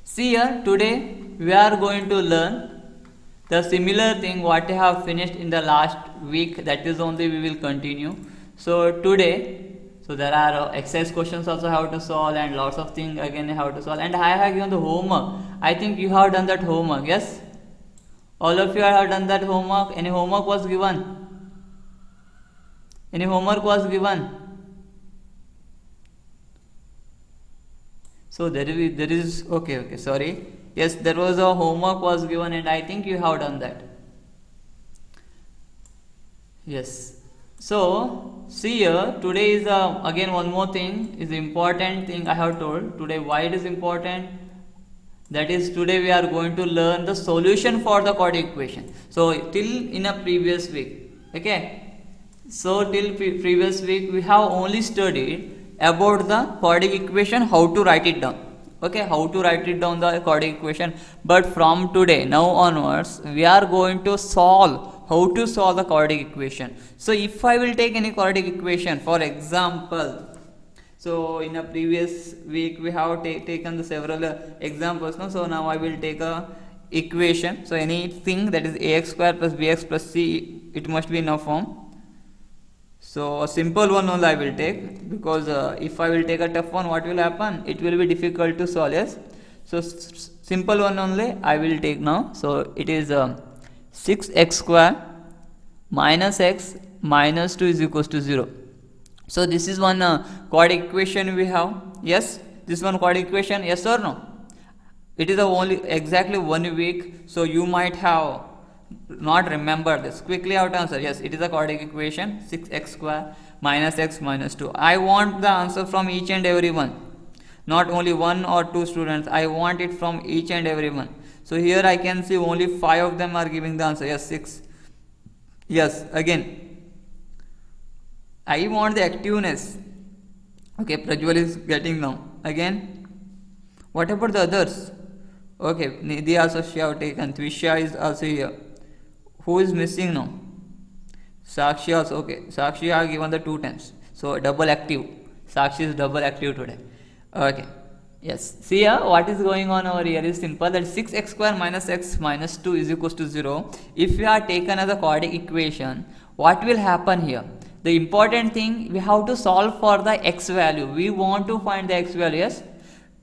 See here, today we are going to learn the similar thing what I have finished in the last week. That is only we will continue. So today, so there are exercise questions also how to solve and lots of things again how to solve. And I have given the homework. I think you have done that homework. Yes, all of you have done that homework. Any homework was given? Any homework was given? So there is okay, sorry. Yes, there was a homework was given and I think you have done that. Yes. So see here, today is again one more thing is important thing I have told today. Why it is important? That is today we are going to learn the solution for the quadratic equation. So till in a previous week, okay. So till previous week we have only studied about the quadratic equation, how to write it down. Okay, how to write it down the quadratic equation. But from today now onwards we are going to solve how to solve the quadratic equation. So if I will take any quadratic equation, for example, so in a previous week we have taken the several examples. No? So now I will take a equation. So anything that is ax square plus bx plus c, it must be in a form. So a simple one only I will take, because if I will take a tough one, what will happen? It will be difficult to solve. Yes. So simple one only I will take now. So it is 6x square minus x minus 2 is equals to 0. So this is one quadratic equation we have. Yes, this one quadratic equation. Yes or no? It is only exactly 1 week. So you might have not remember this. Quickly out answer. Yes, it is a quadratic equation. 6x square minus x minus 2. I want the answer from each and every one. Not only 1 or 2 students. I want it from each and every one. So here I can see only 5 of them are giving the answer. Yes, 6. Yes, again. I want the activeness. Okay, Prajwal is getting now. Again. What about the others? Okay, Nidhi also she have taken. Twisha is also here. Who is missing now? Sakshi also. Okay, Sakshi are given the 2 times. So double active. Sakshi is double active today. Okay. Yes. See here, what is going on over here is simple. That 6x square minus x minus 2 is equals to 0. If we are taken as a quadratic equation, what will happen here? The important thing, we have to solve for the x value. We want to find the x value. Yes.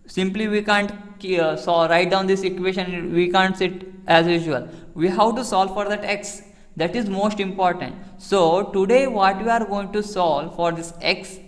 Simply we can't write down this equation. We can't sit as usual. We have to solve for that x. That is most important. So today what we are going to solve for this x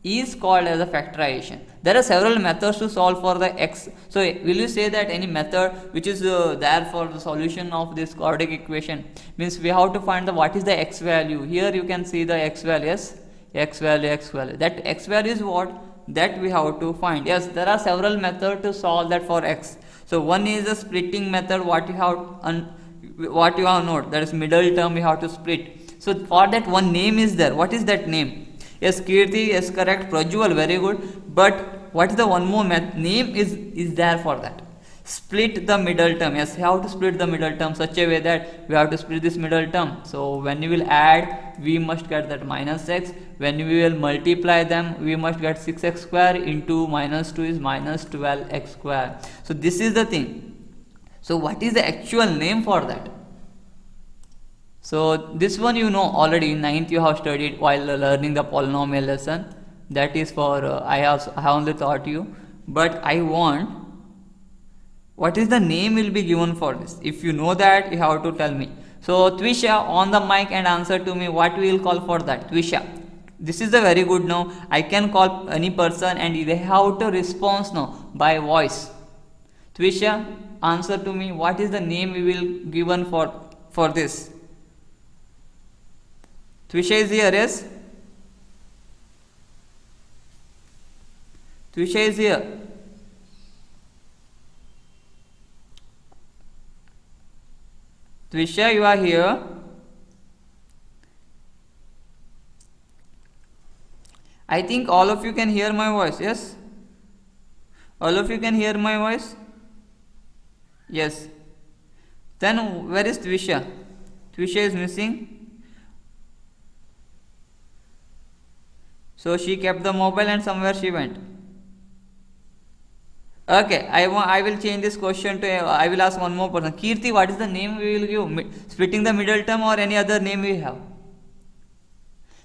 is called as a factorization. There are several methods to solve for the x. So will you say that any method which is there for the solution of this quadratic equation? Means we have to find the what is the x value. Here you can see the x value. Yes, x value. That x value is what? That we have to find. Yes, there are several methods to solve that for x. So one is a splitting method. What you have note, that is middle term you have to split. So for that one name is there. What is that name? Yes, Kirti, yes, correct. Prajwal, very good. But what is the one more name is there for that? Split the middle term. Yes, you have to split the middle term such a way that we have to split this middle term. So when you will add, we must get that minus x. When we will multiply them, we must get 6x square into minus 2 is minus 12x square. So this is the thing. So what is the actual name for that? So this one you know already. In 9th you have studied while learning the polynomial lesson. That is for I have only taught you. But I want what is the name will be given for this. If you know that, you have to tell me. So Twisha on the mic and answer to me what we will call for that. Twisha. This is a very good now. I can call any person and they have to respond now by voice. Twisha, answer to me what is the name we will given for this. Twisha is here, yes? Twisha is here. Twisha, you are here. I think all of you can hear my voice, yes? All of you can hear my voice? Yes. Then where is Twisha? Twisha is missing. So she kept the mobile and somewhere she went. Okay, I will change this question to I will ask one more person. Kirti, what is the name we will give? Splitting the middle term or any other name we have?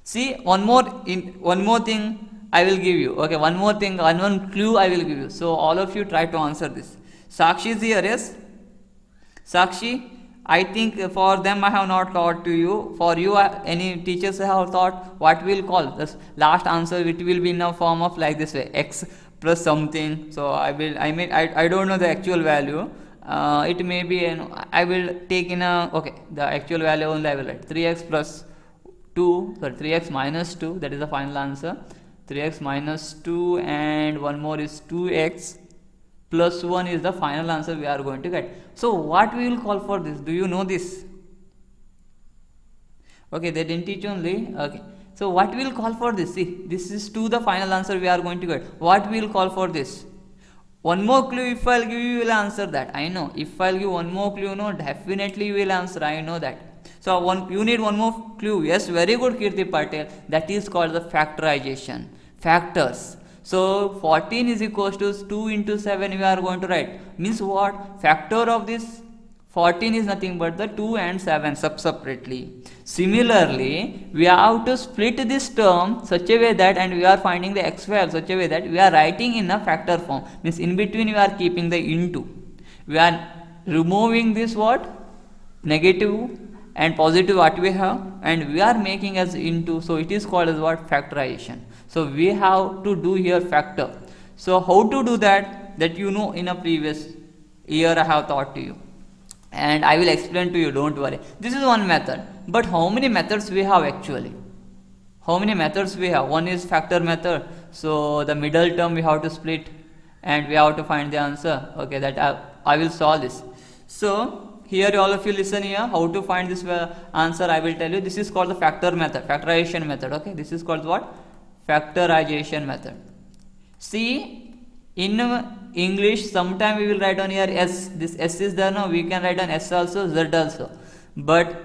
See, one more thing I will give you. Okay, one more thing, one clue I will give you. So all of you try to answer this. Sakshi is here, yes? Sakshi, I think for them I have not taught to you. For you, any teachers have taught what we will call this last answer. It will be in a form of like this way: x plus something. So I don't know the actual value. It may be I will take in a okay the actual value only I will write 3x plus 2, sorry 3x minus 2, that is the final answer. 3x minus 2 and one more is 2x plus 1 is the final answer we are going to get. So what we will call for this? Do you know this? Okay, they didn't teach only. Okay, so what we will call for this? See, this is 2 the final answer we are going to get. What we will call for this? One more clue if I'll give you will answer that. I know. If I'll give one more clue, no, definitely you will answer. I know that. So you need one more clue. Yes, very good, Kirti Patel. That is called the factorization. Factors. So 14 is equals to 2 into 7 we are going to write. Means what? Factor of this 14 is nothing but the 2 and 7 separately. Similarly, we have to split this term such a way that, and we are finding the x value such a way that we are writing in a factor form. Means in between we are keeping the into. We are removing this what? Negative and positive what we have, and we are making as into. So it is called as what? Factorization. So we have to do here factor. So how to do that? That you know in a previous year I have taught to you, and I will explain to you, don't worry. This is one method, but how many methods we have actually? How many methods we have? One is factor method. So the middle term we have to split and we have to find the answer. Okay, that I will solve this. So here all of you listen here, how to find this answer I will tell you. This is called the factor method, factorization method. Okay, this is called what? Factorization method. See, in English sometime we will write on here s. This s is there, no, we can write on s also, z also, but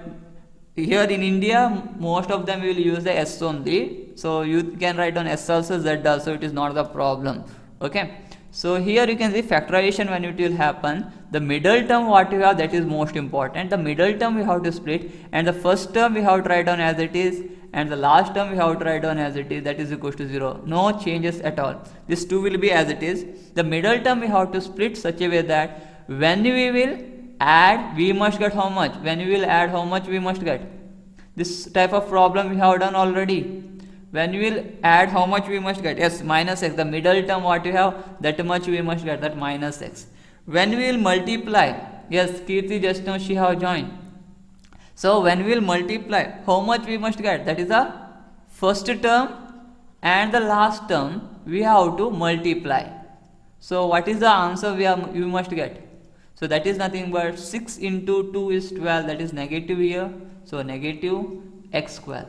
here in India most of them will use the s only. So you can write on s also, z also, it is not the problem. Okay, so here you can see factorization when it will happen. The middle term what you have, that is most important. The middle term we have to split, and the first term we have to write on as it is, and the last term we have to write on as it is, that is equals to 0. No changes at all. This 2 will be as it is. The middle term we have to split such a way that when we will add, we must get how much? When we will add, how much we must get? This type of problem we have done already. When we will add, how much we must get? Yes, minus x. The middle term what you have, that much we must get, that minus x. When we will multiply, yes, Kirti just now she have joined. So when we will multiply, how much we must get? That is the first term and the last term we have to multiply. So what is the answer we must get? So that is nothing but 6 into 2 is 12, that is negative here. So negative x square.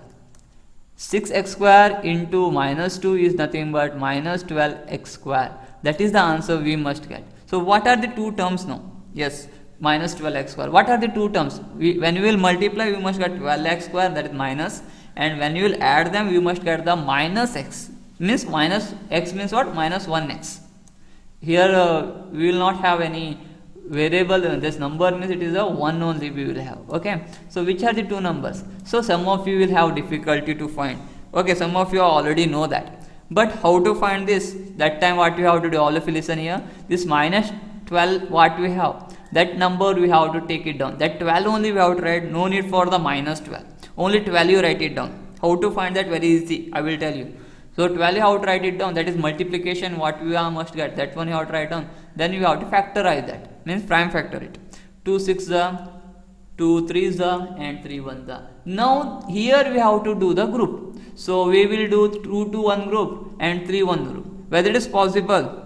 6x square into minus 2 is nothing but minus 12x square. That is the answer we must get. So what are the two terms now? Yes, minus 12x square. What are the two terms? When we will multiply, we must get 12x square, that is minus, and when you will add them, we must get the minus x. Means minus x means what? Minus 1x. Here we will not have any variable. This number means it is a 1 only we will have. Okay, so which are the two numbers? So some of you will have difficulty to find. Okay, some of you already know that, but how to find this? That time what you have to do, all of you listen here. This minus 12 what we have, that number we have to take it down. That 12 only we have to write. No need for the minus 12. Only 12 you write it down. How to find that? Very easy, I will tell you. So 12 you have to write it down. That is multiplication what we must get. That one you have to write down. Then you have to factorize that. Means prime factor it. 2 6 2 3 and 3 1. Now here we have to do the group. So we will do 2 to 1 group and 3 1 group. Whether it is possible?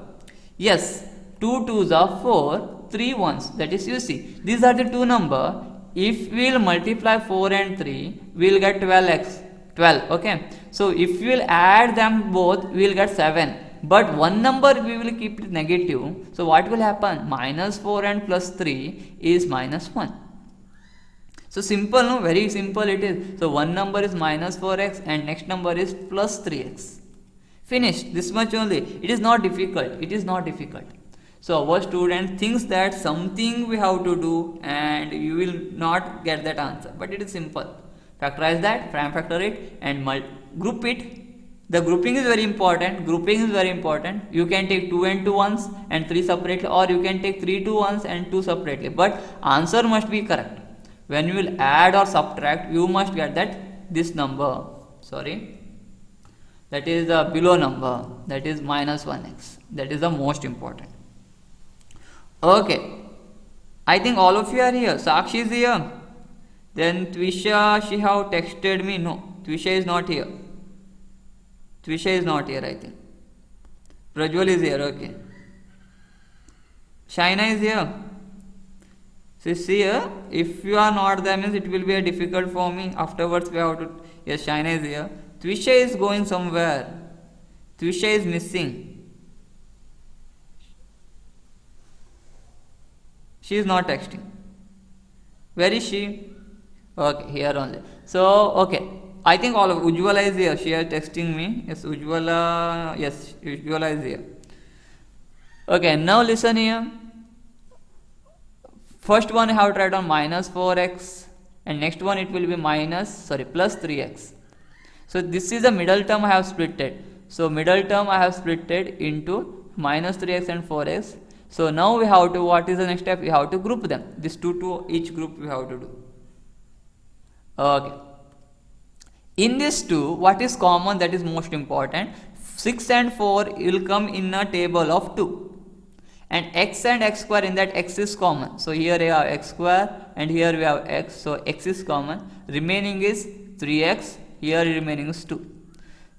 Yes. 2 2s are 4, 3 1s. That is, you see, these are the two number. If we will multiply 4 and 3, we will get 12x. 12. Okay. So if we will add them both, we will get 7. But one number we will keep it negative. So what will happen? Minus 4 and plus 3 is minus 1. So simple, no? Very simple it is. So one number is minus 4x and next number is plus 3x. Finished. This much only. It is not difficult. It is not difficult. So our student thinks that something we have to do and you will not get that answer, but it is simple. Factorize that, prime factor it, and group it. The grouping is very important. Grouping is very important. You can take 2 and 2 ones and 3 separately, or you can take 3 2 ones and 2 separately, but answer must be correct. When you will add or subtract, you must get that this number, sorry, that is the below number, that is minus 1x. That is the most important. Okay, I think all of you are here. Sakshi is here. Then Twisha, she have texted me. No, Twisha is not here. Twisha is not here, I think. Prajwal is here, okay. Shaina is here. So see here, if you are not there means it will be difficult for me. Afterwards we have to, yes, Shaina is here. Twisha is going somewhere. Twisha is missing. She is not texting. Where is she? Okay, here only. So, okay. I think all of Ujjwala is here. She is texting me. Yes, Ujjwala. Yes, Ujjwala is here. Okay, now listen here. First one I have to write on minus 4x, and next one it will be plus 3x. So this is the middle term I have splitted. So middle term I have splitted into minus 3x and 4x. So now we have to, what is the next step? We have to group them. These two to each group we have to do. Okay. In this two, what is common? That is most important. 6 and 4 will come in a table of 2. And x and x square, in that x is common. So here we have x square and here we have x. So x is common. Remaining is 3x. Here remaining is 2.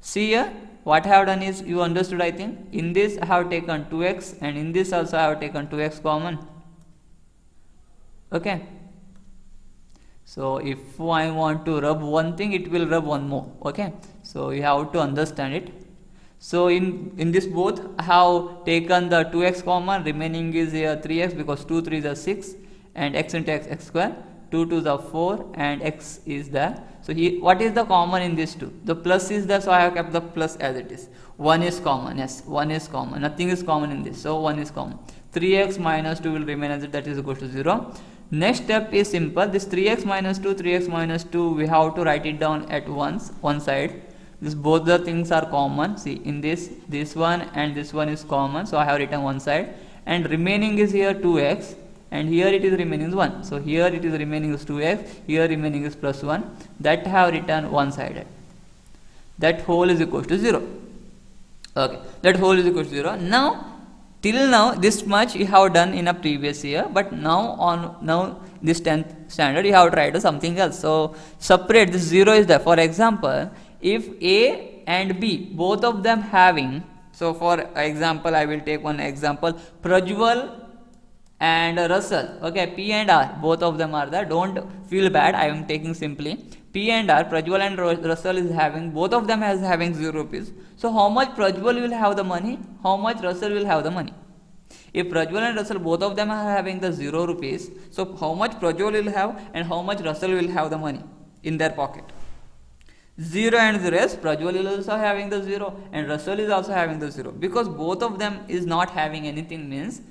See here, what I have done is, you understood I think. In this I have taken 2x and in this also I have taken 2x common. Okay. So if I want to rub one thing, it will rub one more. Okay. So you have to understand it. So in this both I have taken the 2x common, remaining is here 3x because 2 3 is 6 and x into x square, 2 2 is 4 and x is there. So here what is the common in this 2? The plus is there, so I have kept the plus as it is. 1 is common, yes, 1 is common, nothing is common in this, so 1 is common. 3x minus 2 will remain as it, that is equal to 0. Next step is simple. This 3x minus 2, 3x minus 2, we have to write it down at once, one side. This both the things are common. See, in this one and this one is common, so I have written one side, and remaining is here 2x, and here it is remaining is 1. So here it is remaining is 2x, here remaining is plus 1. That I have written one sided. That whole is equal to 0. Okay, that whole is equal to 0. Now till now this much you have done in a previous year, but now this 10th standard you have tried something else. So separate, this 0 is there. For example, if A and B both of them having, so for example I will take one example, Prajwal and Russell, okay, P and R both of them are there. Don't feel bad, I am taking simply P and R, Prajwal and Russell is having, both of them has having 0 rupees. So how much Prajwal will have the money, how much Russell will have the money? If Prajwal and Russell both of them are having the 0 rupees, so how much Prajwal will have and how much Russell will have the money in their pocket? 0 and 0, yes, Prajwal is also having the 0 and Russell is also having the 0, because both of them is not having anything, means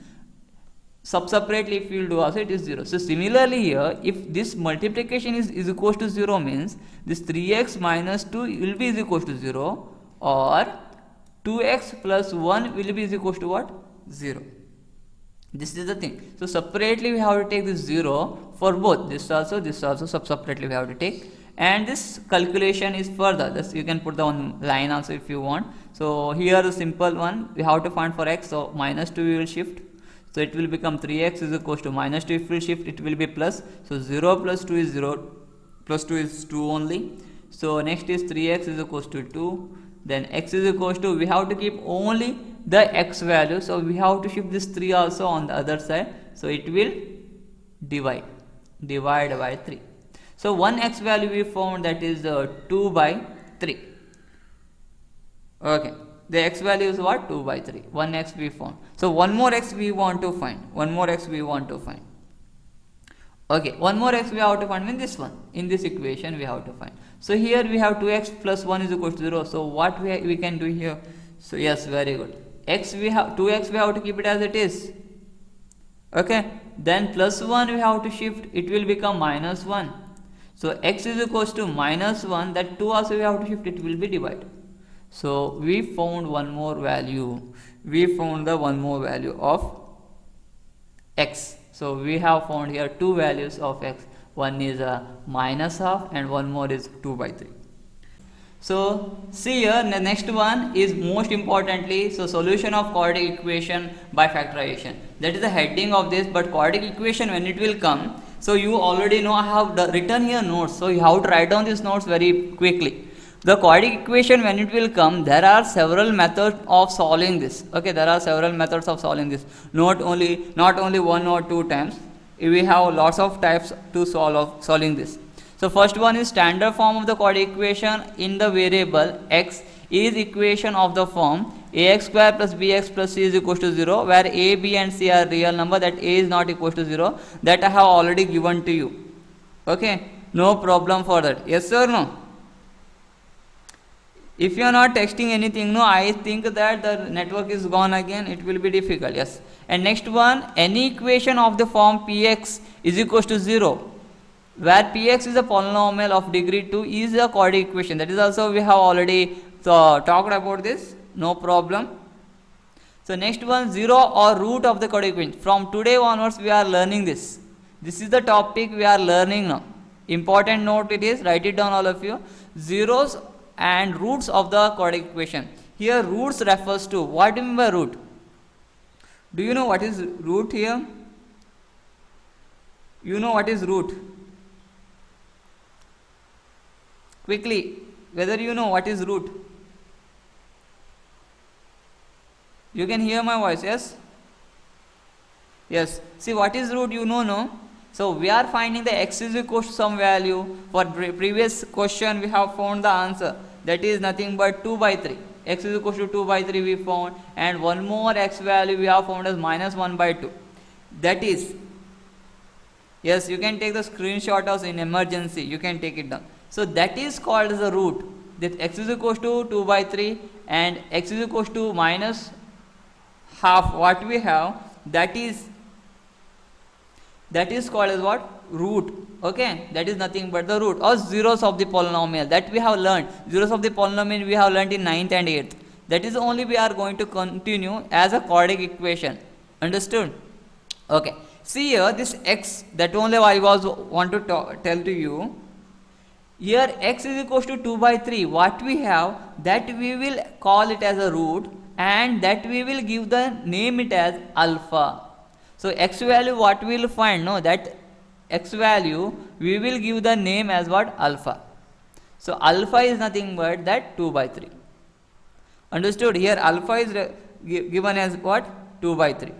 separately if you will do also it is 0. So similarly here, if this multiplication is equal to 0, means this 3x minus 2 will be is equal to 0, or 2x plus 1 will be is equal to what? 0. This is the thing. So separately we have to take this 0 for both, this also separately we have to take. And this calculation is further, this you can put the one line also if you want. So here the simple one, we have to find for x, so minus 2 we will shift, so it will become 3x is equal to minus 2, if we shift it will be plus, so 0 plus 2 is 0, plus 2 is 2 only. So next is 3x is equal to 2, then x is equal to, we have to keep only the x value, so we have to shift this 3 also on the other side, so it will divide by 3. So one x value we found, that is 2 by 3. Okay, the x value is what? 2 by 3. One x we found. So one more x we want to find. Okay, one more x we have to find in this one. In this equation we have to find. So here we have 2x plus 1 is equal to 0. So what we can do here? So yes, very good. x we have 2x we have to keep it as it is. Okay, then plus 1 we have to shift, it will become minus 1. So x is equals to minus 1, that 2 also we have to shift, it will be divided. So we found one more value, we found the one more value of x. So we have found here two values of x, one is a minus half and one more is 2 by 3. So see here, the next one is most importantly, so solution of quadratic equation by factorization. That is the heading of this, but quadratic equation when it will come, so you already know I have written here notes, so you have to write down these notes very quickly. The quadratic equation when it will come, there are several methods of solving this. Okay, there are several methods of solving this, not only one or two times, we have lots of types to solving this. So first one is standard form of the quadratic equation in the variable x is equation of the form ax square plus bx plus c is equals to 0, where a, b and c are real number, that a is not equals to 0, that I have already given to you. Okay, no problem for that. Yes or no? If you are not texting anything, no, I think that the network is gone again, it will be difficult. Yes. And next one, any equation of the form px is equals to 0, where px is a polynomial of degree 2 is a quadratic equation. That is also we have already talked about this, no problem. So next one, 0 or root of the quadratic equation. From today onwards we are learning this. This is the topic we are learning now. Important note it is, write it down all of you. Zeros and roots of the quadratic equation. Here roots refers to, what do you mean by root? Do you know what is root here? You know what is root? Quickly, whether you know what is root? You can hear my voice, yes? Yes. See, what is root, you know, no? So we are finding the x is equal to some value. For previous question we have found the answer, that is nothing but 2 by 3. X is equal to 2 by 3 we found, and one more x value we have found as minus 1 by 2. That is, yes, you can take the screenshot as in emergency, you can take it down. So that is called as a root. That x is equal to 2 by 3 and x is equal to minus half what we have, that is called as what? Root. Okay, that is nothing but the root or zeros of the polynomial, that we have learned. Zeros of the polynomial we have learned in 9th and 8th. That is only we are going to continue as a quadratic equation. Understood? Okay, see here this x, that only I want to tell to you. Here x is equal to 2 by 3, what we have, that we will call it as a root, and that we will give the name it as alpha. So x value what we will find, no, that x value we will give the name as what? Alpha. So alpha is nothing but that 2 by 3. Understood? Here alpha is given as what? 2 by 3.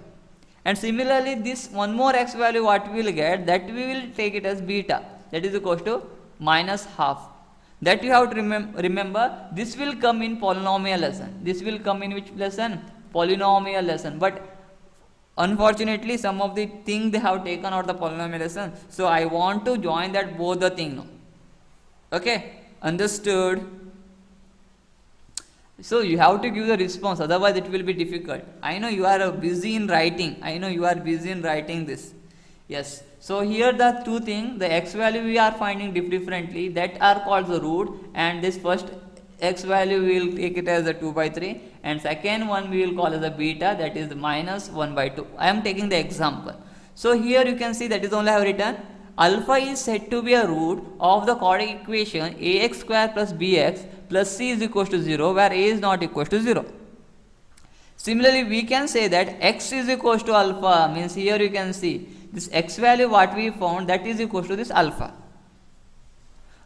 And similarly this one more x value what we will get, that we will take it as beta, that is equal to minus half. That you have to remember, this will come in polynomial lesson. This will come in which lesson? Polynomial lesson. But unfortunately some of the thing they have taken out the polynomial lesson, so I want to join that both the thing now. Okay, understood? So you have to give the response, otherwise it will be difficult. I know you are busy in writing, I know you are busy in writing this. Yes, so here the two things, the x value we are finding differently, that are called the root, and this first x value we will take it as a 2 by 3, and second one we will call as a beta, that is minus 1 by 2. I am taking the example. So here you can see that is only I have written, alpha is said to be a root of the quadratic equation ax square plus bx plus c is equal to 0, where a is not equal to 0. Similarly we can say that x is equal to alpha, means here you can see this x value what we found, that is equal to this alpha.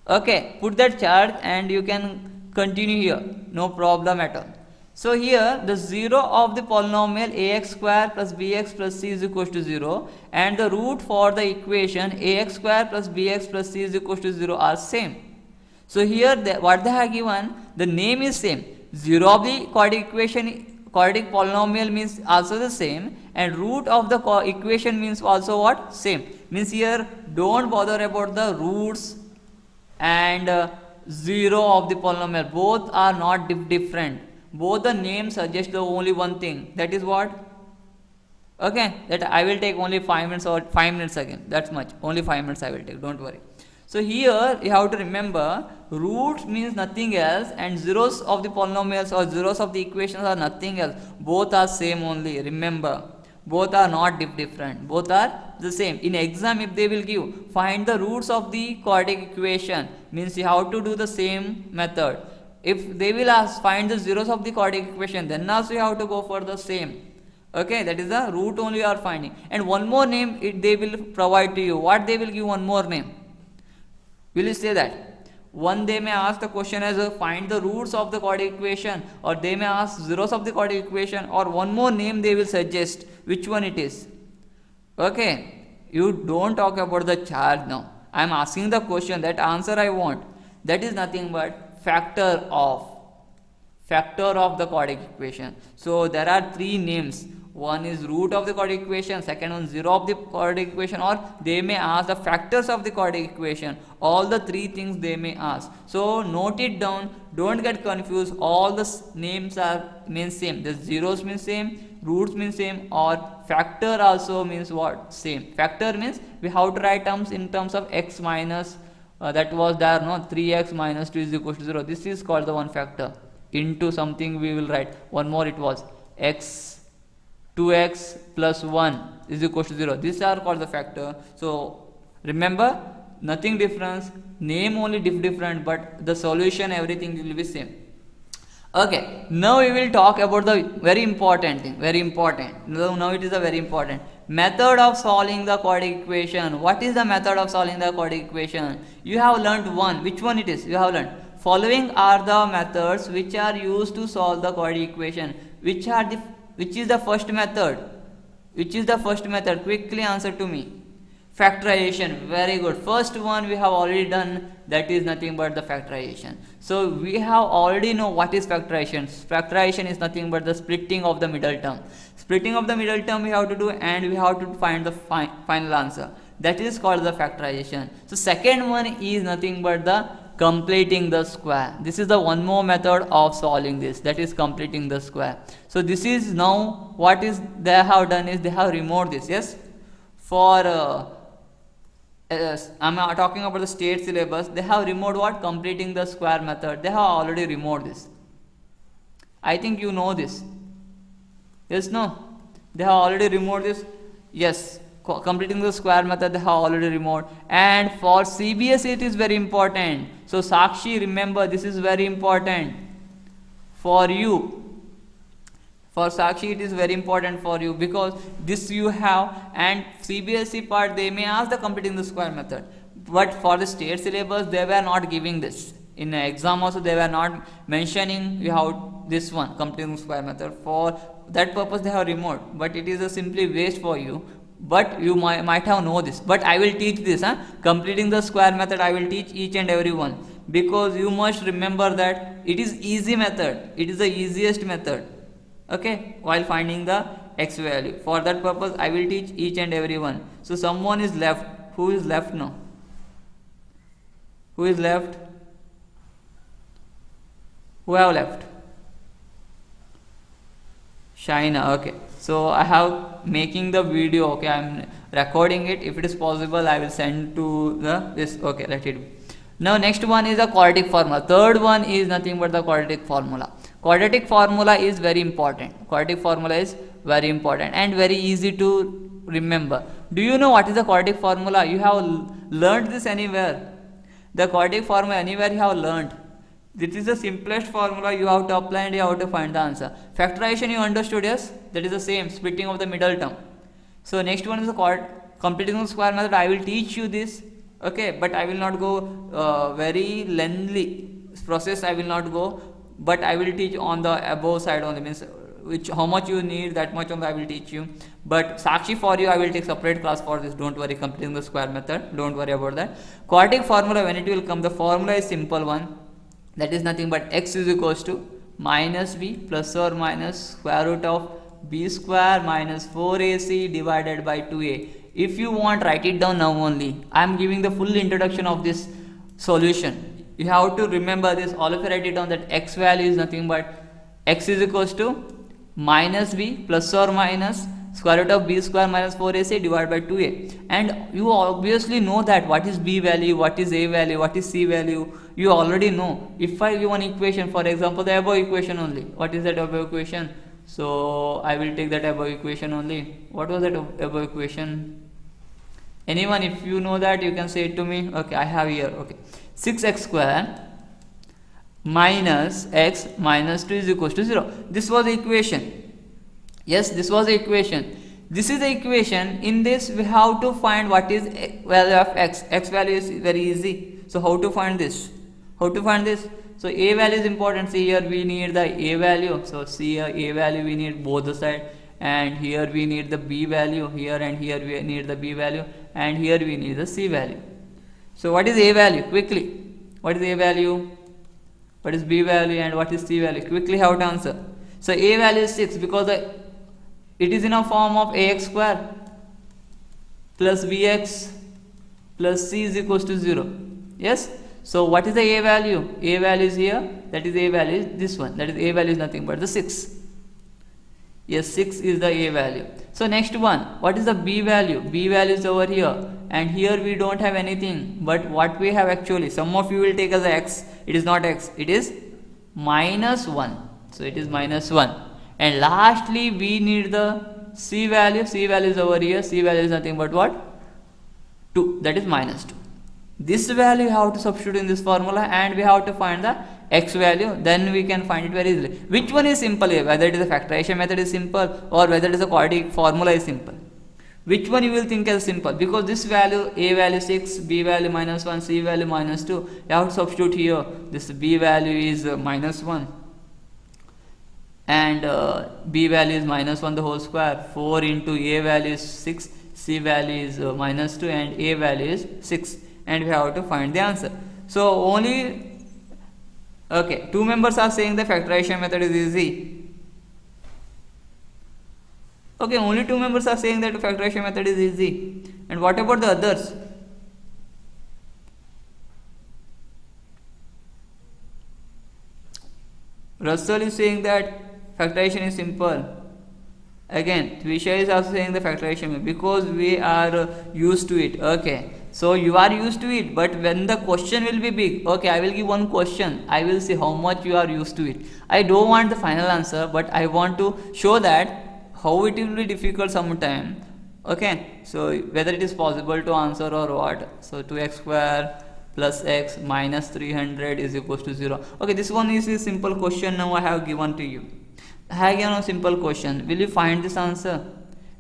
Okay, put that chart and you can continue here, no problem at all. So here the 0 of the polynomial ax square plus bx plus c is equal to 0, and the root for the equation ax square plus bx plus c is equal to 0 are same. So here what they have given, the name is same. 0 of the quadratic equation, quadratic polynomial means also the same, and root of the equation means also what? Same. Means here don't bother about the roots and 0 of the polynomial, both are not different. Both the names suggest the only one thing, that is what? Okay, that I will take only 5 minutes or 5 minutes again, that's much, only 5 minutes I will take, don't worry. So here you have to remember, roots means nothing else, and zeros of the polynomials or zeros of the equations are nothing else, both are same only, remember, both are not different, both are the same. In exam if they will give, find the roots of the quadratic equation, means you have to do the same method. If they will ask find the zeros of the quadratic equation, then also you have to go for the same. Okay, that is the root only you are finding. And one more name they will provide to you. What they will give one more name? Will you say that? One, they may ask the question as find the roots of the quadratic equation, or they may ask zeros of the quadratic equation, or one more name they will suggest. Which one it is? Okay, you don't talk about the charge now. I am asking the question, that answer I want. That is nothing but factor of the quadratic equation. So there are three names. One is root of the quadratic equation, second one zero of the quadratic equation, or they may ask the factors of the quadratic equation. All the three things they may ask. So note it down, don't get confused. All the names are means same. The zeros means same, roots means same, or factor also means what? Same. Factor means we have to write terms in terms of x minus that was there, no, 3x minus 2 is equal to 0. This is called the one factor. Into something we will write one more, it was x 2x plus 1 is equal to 0. These are called the factor. So remember, nothing difference, name only different, but the solution everything will be same. Okay, now we will talk about the very important thing, very important. Now it is a very important method of solving the quadratic equation. What is the method of solving the quadratic equation? You have learned one. Which one it is? You have learned. Following are the methods which are used to solve the quadratic equation. Which is the first method? Which is the first method? Quickly answer to me. Factorization. Very good. First one we have already done, that is nothing but the factorization. So we have already know what is factorization. Factorization is nothing but the splitting of the middle term. Splitting of the middle term we have to do, and we have to find the final answer. That is called the factorization. So second one is nothing but the completing the square. This is the one more method of solving this, that is completing the square. So this is now what is they have done is they have removed this. Yes, for I'm talking about the state syllabus, they have removed what? Completing the square method. They have already removed this. I think you know this. Yes, no? They have already removed this. Yes, completing the square method they have already removed. And for CBSE it is very important. So Sakshi, remember, this is very important for you. For Sakshi it is very important for you, because this you have, and CBSE part they may ask the completing the square method, but for the state syllabus they were not giving this. In the exam also they were not mentioning you have this one, completing the square method. For that purpose they have removed, but it is a simply waste for you. But you might have know this, but I will teach this, completing the square method I will teach each and every one, because you must remember that it is easy method, it is the easiest method. Okay, while finding the x value. For that purpose I will teach each and every one. So someone is left. Who is left now? Who is left? Who have left? Shaina. Okay, so I have making the video. Okay, I am recording it. If it is possible I will send to the this. Okay, let it be. Now next one is the quadratic formula. Third one is nothing but the quadratic formula. Quadratic formula is very important. Quadratic formula is very important and very easy to remember. Do you know what is the quadratic formula? You have learned this anywhere. The quadratic formula anywhere you have learned. This is the simplest formula you have to apply and you have to find the answer. Factorization you understood, yes? That is the same, splitting of the middle term. So next one is the completing the square method. I will teach you this. Okay, but I will not go very lengthy process. I will not go. But I will teach on the above side only, means how much you need, that much only I will teach you. But Sakshi, for you I will take separate class for this. Don't worry, completing the square method, don't worry about that. Quadratic formula, when it will come, the formula is simple one, that is nothing but x is equals to minus b plus or minus square root of b square minus 4ac divided by 2a. If you want, write it down now only. I am giving the full introduction of this solution. You have to remember this. All of you write it down, that x value is nothing but x is equals to minus b plus or minus square root of b square minus 4ac divided by 2a. And you obviously know that what is b value, what is a value, what is c value, you already know. If I give one equation, for example the above equation only, what is that above equation? So I will take that above equation only. What was that above equation? Anyone, if you know that, you can say it to me. Okay, I have here, okay, 6x square minus x minus 2 is equals to 0. This was the equation. Yes, this was the equation. This is the equation. In this we have to find what is value of x. X value is very easy. So how to find this? How to find this? So a value is important. See here we need the a value. So see here a value we need both the side, and here we need the b value here, and here we need the b value, and here we need the c value. So what is a value? Quickly, what is a value? What is b value and what is c value? Quickly how to answer. So a value is 6 because it is in a form of ax square plus bx plus c is equals to 0. Yes. So what is the a value? A value is here. That is a value is this one. That is a value is nothing but the 6. Yes, 6 is the a value. So next one, what is the b value? B value is over here, and here we don't have anything, but what we have actually, some of you will take as x. It is not x, it is minus 1. So it is minus 1. And lastly we need the c value. C value is over here. C value is nothing but what? 2. That is minus 2. This value you have to substitute in this formula, and we have to find the x value. Then we can find it very easily. Which one is simple here? Whether it is a factorization method is simple, or whether it is a quadratic formula is simple. Which one you will think as simple? Because this value, a value 6, b value minus 1, c value minus 2, you have to substitute here. This b value is minus 1, and b value is minus 1 the whole square. 4 into a value is 6, c value is minus 2, and a value is 6, and we have to find the answer. So only, okay, 2 members are saying the factorization method is easy. Okay, only 2 members are saying that the factorization method is easy. And what about the others? Russell is saying that factorization is simple. Again, Twisha is also saying the factorization because we are used to it. Okay, so you are used to it, but when the question will be big, okay, I will give one question. I will see how much you are used to it. I don't want the final answer, but I want to show that how it will be difficult sometime. Okay, so whether it is possible to answer or what. So 2x square plus x minus 300 is equals to 0. Okay, this one is a simple question now I have given to you. I have given a simple question. Will you find this answer?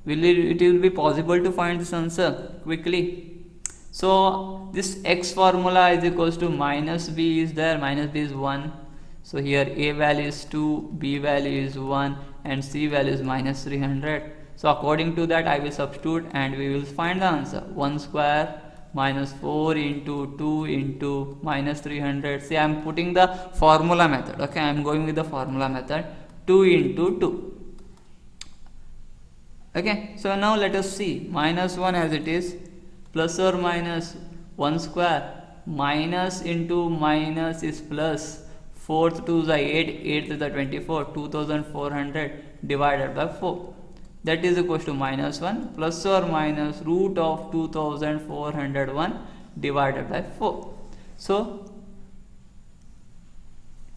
It will be possible to find this answer quickly. So this x formula is equals to minus b is there. Minus b is 1. So here a value is 2, b value is 1, and c value is minus 300. So according to that I will substitute, and we will find the answer. 1 square minus 4 into 2 into minus 300. See, I am putting the formula method. Okay, I am going with the formula method. 2 into 2. Okay, so now let us see. Minus 1 as it is, plus or minus 1 square, minus into minus is plus, 4th 2 is 8, 8th is the 24, 2400 divided by 4. That is equals to minus 1 plus or minus root of 2401 divided by 4. So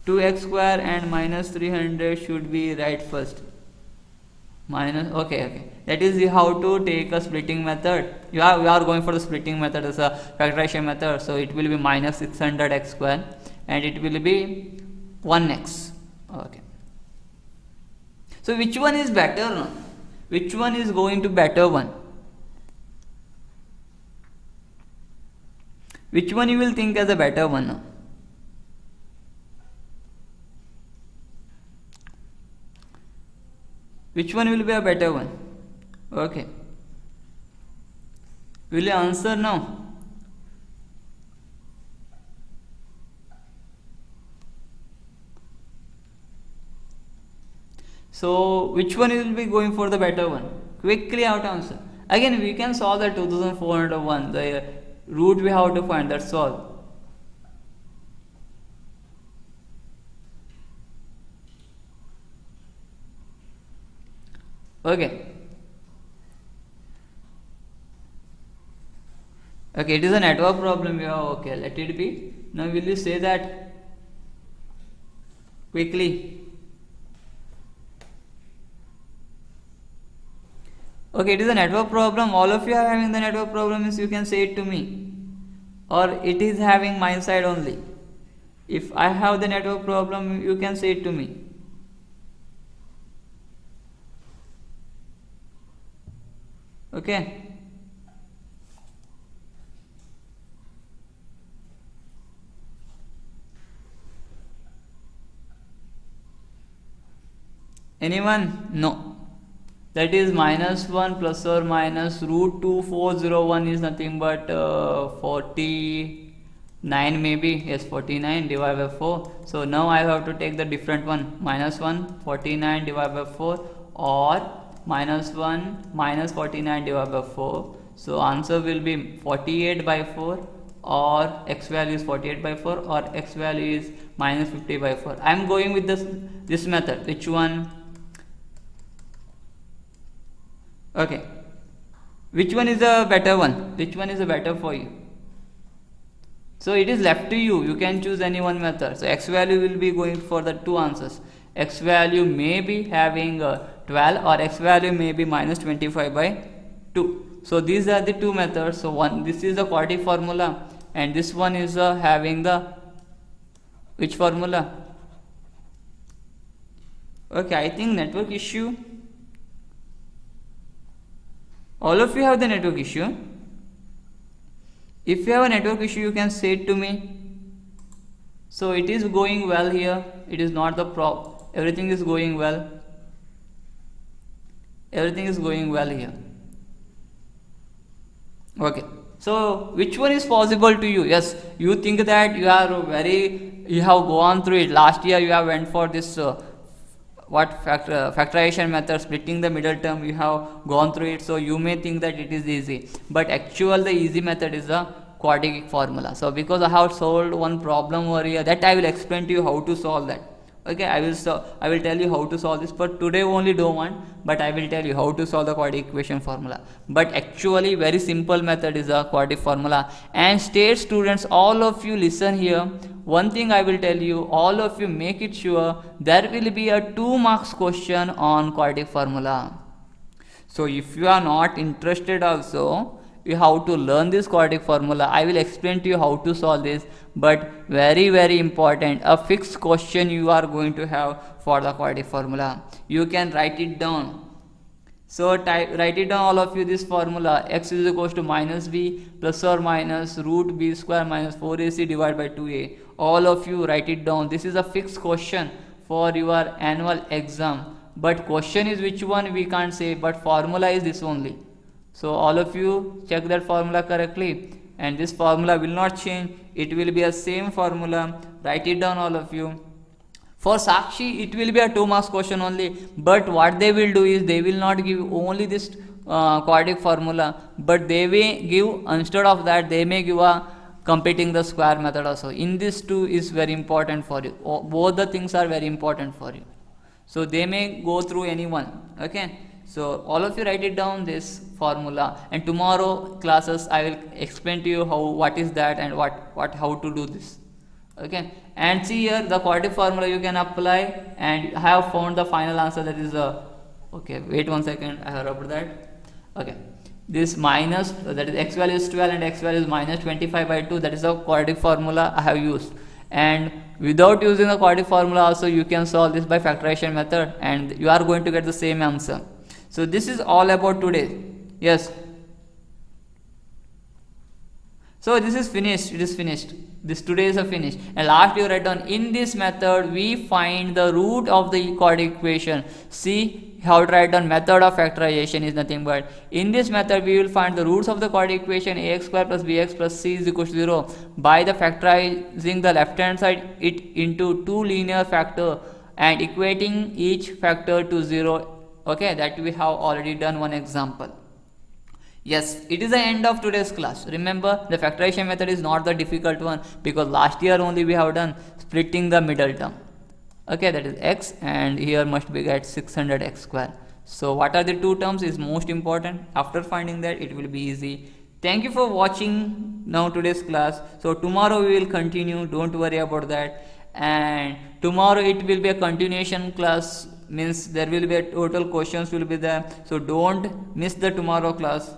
2x square and minus 300 should be right first. Minus, okay, that is how to take a splitting method. We are going for the splitting method as a factorization method. So it will be minus 600x square, and it will be 1x. Okay, so which one is better now? Which one is going to better one? Which one you will think as a better one now? Which one will be a better one? Okay, will you answer now? So which one will be going for the better one? Quickly have to answer. Again, we can solve the 2401. The root we have to find. That's all. Okay. Okay, it is a network problem. Yeah, okay, let it be. Now will you say that quickly? Okay, it is a network problem. All of you are having the network problem, means you can say it to me, or it is having my side only. If I have the network problem, you can say it to me. Okay. Anyone? No. That is -1 plus or minus root 2401 is nothing but 49 maybe. Yes, 49 divided by 4. So now I have to take the different one. -1 49 divided by 4, or -1 minus 49 divided by 4. So answer will be 48 by 4, or x value is 48 by 4, or x value is -50 by 4. I am going with this method. Which one? Okay, which one is the better one? Which one is the better for you? So it is left to you. You can choose any one method. So x value will be going for the two answers. X value may be having 12, or x value may be -25 by 2. So these are the two methods. So this is the quadratic formula, and this one is having the which formula? Okay, I think network issue. All of you have the network issue. If you have a network issue, you can say it to me. So it is going well here. It is not the problem. Everything is going well. Everything is going well here. Okay. So which one is possible to you? Yes, you think that you have gone through it. Last year you have went for this factorization method, splitting the middle term. You have gone through it, so you may think that it is easy, but actual the easy method is the quadratic formula. So because I have solved one problem over here, that I will explain to you how to solve that. Okay, I will tell you how to solve this, but today only don't want, but I will tell you how to solve the quadratic equation formula. But actually very simple method is a quadratic formula. And state students, all of you listen here. One thing I will tell you, all of you make it sure there will be a 2 marks question on quadratic formula. So if you are not interested also, you have to learn this quadratic formula. I will explain to you how to solve this, but very important, a fixed question you are going to have for the quadratic formula. You can write it down. So write it down, all of you, this formula. X is equals to -b plus or minus root b square minus 4ac divided by 2a. All of you write it down. This is a fixed question for your annual exam, but question is which one we can't say, but formula is this only. So all of you check that formula correctly, and this formula will not change. It will be a same formula. Write it down, all of you. For Sakshi, it will be a 2 marks question only, but what they will do is they will not give only this quadratic formula, but they may give, instead of that, they may give a completing the square method also. In this two is very important for you. Both the things are very important for you. So they may go through any one. Okay. So all of you write it down, this formula, and tomorrow classes I will explain to you what is that and how to do this. Okay, and see here the quadratic formula you can apply, and I have found the final answer, that is okay, wait 1 second, I have rubbed that. Okay, this minus, that is x value is 12 and x value is -25 by 2, that is the quadratic formula I have used. And without using the quadratic formula also you can solve this by factorization method, and you are going to get the same answer. So this is all about today. Yes. So this is finished. It is finished. This today is a finish. And last you write down, in this method we find the root of the quadratic equation. See how to write down method of factorization is nothing but, in this method we will find the roots of the quadratic equation ax square plus bx plus c is equal to 0 by the factorizing the left hand side it into 2 linear factor and equating each factor to 0. Okay, that we have already done one example. Yes, it is the end of today's class. Remember, the factorization method is not the difficult one, because last year only we have done splitting the middle term. Okay, that is x, and here must be get 600x square. So what are the two terms is most important. After finding that, it will be easy. Thank you for watching now today's class. So tomorrow we will continue, don't worry about that. And tomorrow it will be a continuation class, means there will be a total questions will be there. So don't miss the tomorrow class.